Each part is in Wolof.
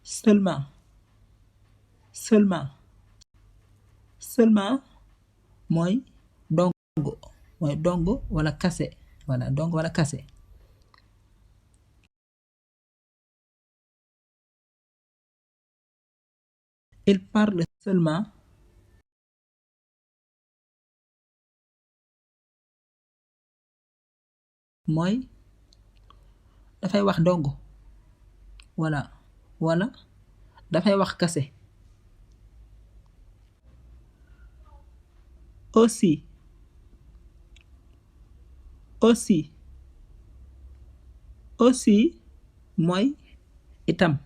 seulement seulement seulement mooy dong mooy dong wala kase voilà dong wala kase. Il parle seulement mooy dafay wax dong voilà wala dafay wax kase. Aussi aussi aussi mooy itam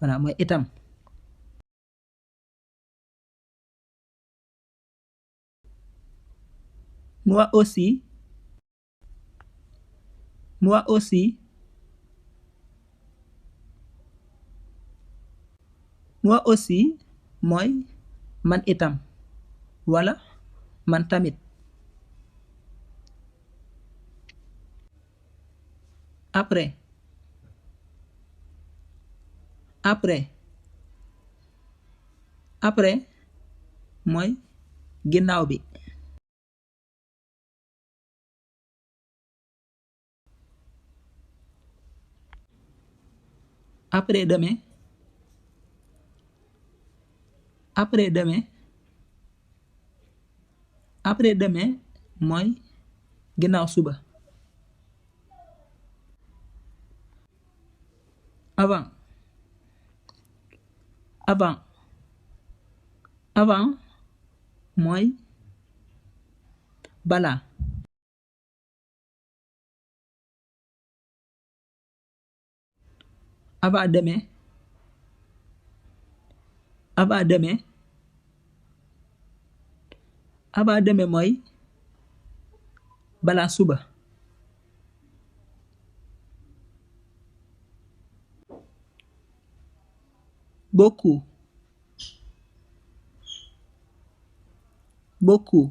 voilà mooy itam. Moi aussi moi aussi moi aussi mooy man itam wala man tamit. Après après après mooy ginnaaw bi. Après demain après demain après demain mooy ginnaaw suba. Avant avant avant mooy balaa. Avant demain avant demain avant demain mooy balaa suba. Beaucoup beaucoup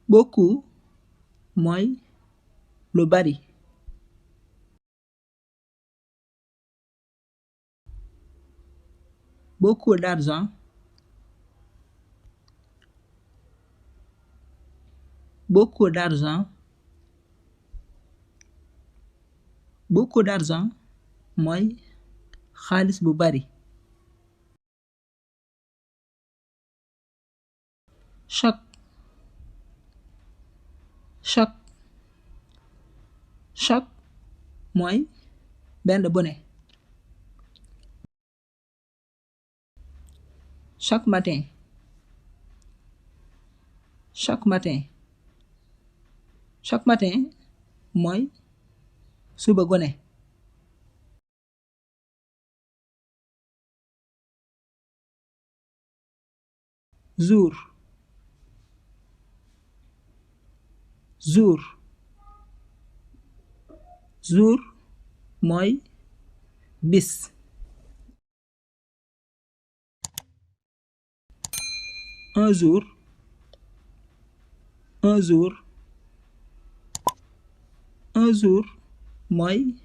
beaucoup mooy lu bari. Beaucoup d'argent beaucoup d'argent beaucoup d'argent mooy xaalis bu bari. Chaque chaque chaque mooy benn bu ne. Chaque matin chaque matin chaque matin mooy suba gu ne. Jour jour jour mooy bis. Un jour un jour un jour mooy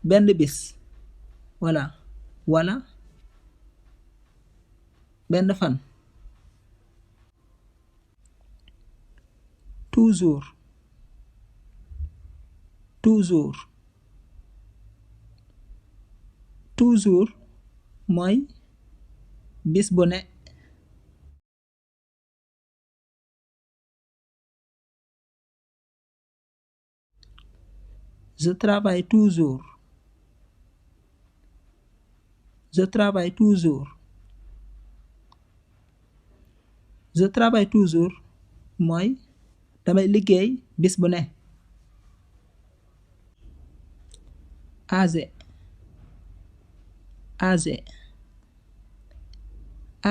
benn bis voilà wala benn fan. Toujours toujours toujours mooy bis bu ne. Je travaille toujours je travaille toujours je travaille toujours mooy damay liggéey bis bu ne. Âgé âgé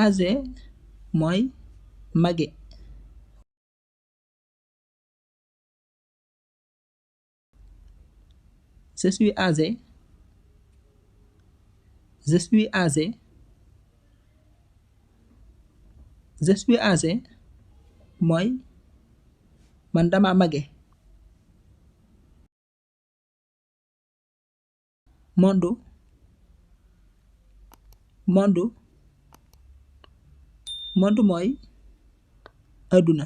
âgé mooy mage. Je suis âgé je suis âgé je suis âgé mooy man dama mage. monde monde monde mooy àdduna.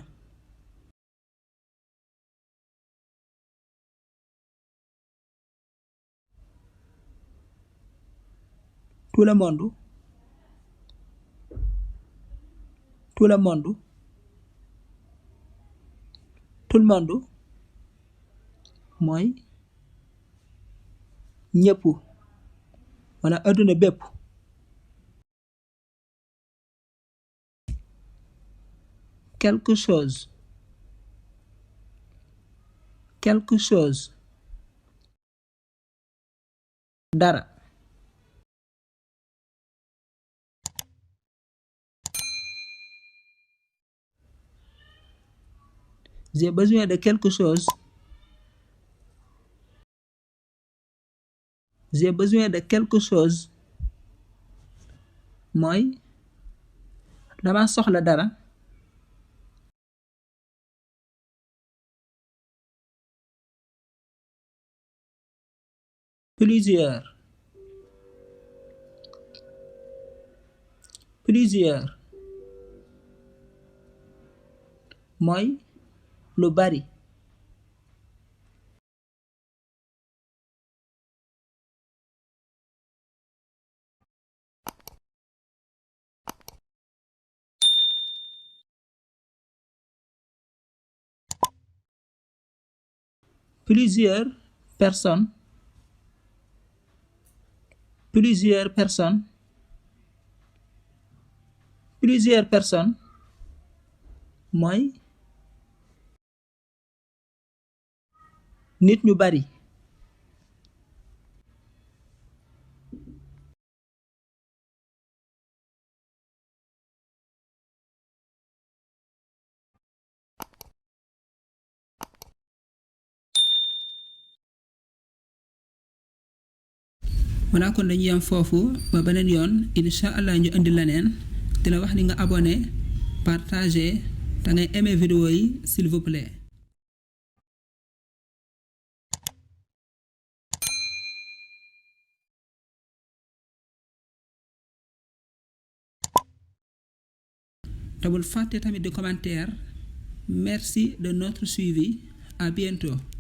Tout le monde tout le monde tout le monde mooy ñëpp wala àdduna bépp. Quelque chose quelque chose dara. J'ai besoin de quelque chose. J'ai besoin de quelque chose mooy dama soxla dara. Plusieurs plusieurs mooy lu bari. Plusieurs personnes plusieurs personnes plusieurs personnes mooy nit ñu bari. voilà kon dañuy yam foofu ba beneen yoon incha allah ñu indi leneen di la wax ni nga abonné partager te ngay aimer vidéo yi s'il vous plaît. te bul fàtte tamit di commentaire. Merci de notre suivi. À bientôt.